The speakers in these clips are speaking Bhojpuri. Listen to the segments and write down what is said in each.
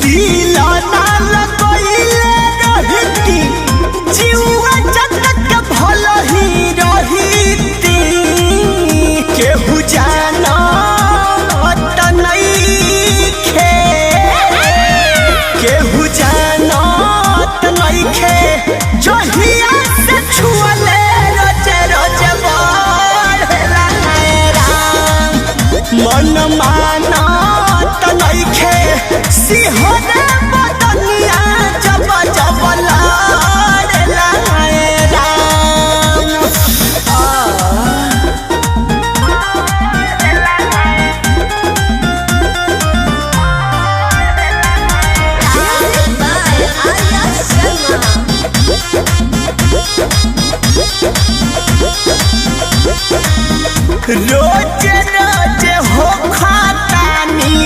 दिल ना लगइले रहती जीवा जगत भल ही रहीती केहू जाना त नइखे केहू जाना त नइखे जहिया से छुअले रोजे रोजे बढ़ला राम मन माना त नइखे सिंहने बदनिया जब जब लड़ला राम रोज रोज हो खातानी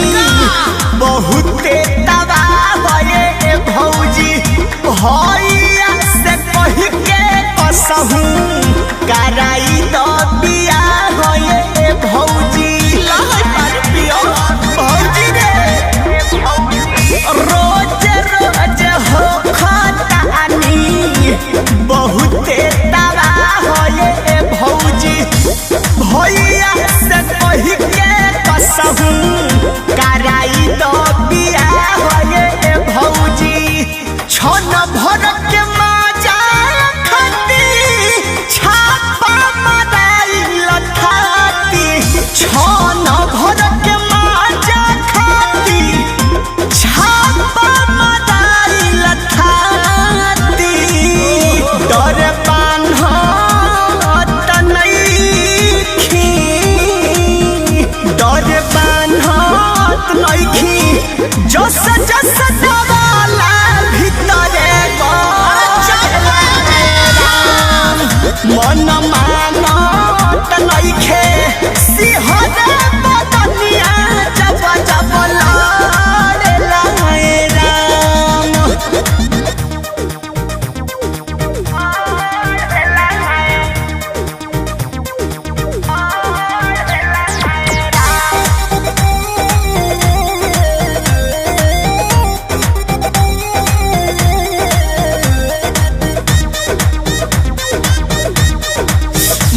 बहुते तबाह होए भौजी भैया से कह के कसहू कराई दो बियाह होए भौजी भौजी रे रोज रोज हो खातानी बहुते तबाह होए भौजी भैया से कह के कसहू कराई दो बियाह होए भौजी छन भर के माजा खाती छापा माराई लठाती छन भर के माजा खाती छापा माराई लठाती डर बान्हत नइखी डर बान्हत नइखी जस जस दवाला भीतरे मन मानत नइखे सिंहने बदनिया जब जब लड़ला राम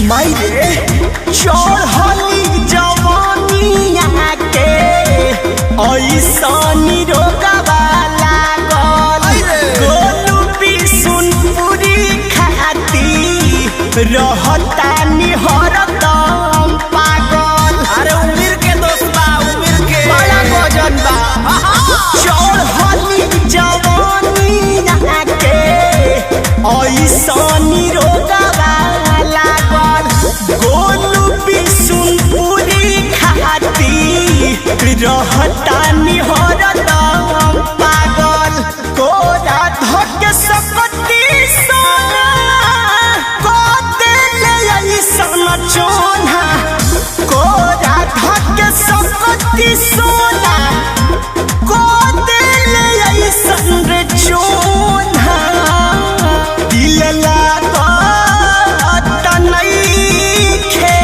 मायरे चढ़ली जवानिया के ऐसनी रोगवा लागल गोलू बिसुनपुरी खाती रहता निहरदम पागल अरे उम्र के दोस्त बा उम्र के बड़ा गजन बा चढ़ली जवानिया के ऐसनी रोगवा गोलू बिसुनपुरी खाती रहता निहरदम पागल कोरा धक सकती सोना को देले ऐसन चोना कोरा धक सकती सोना को देले ऐसन रे चोना दिल लागत नइखे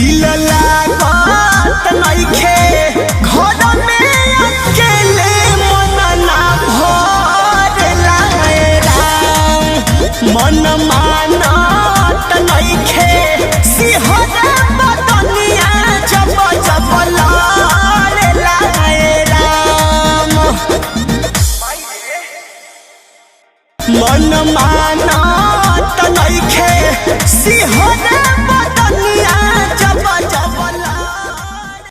दिल लागत नइखे घर में अकेले मन ना भरला राम मन मानत नइखे सिंहने बदनिया जब जब लड़ला राम मन मानत नइखे सिंह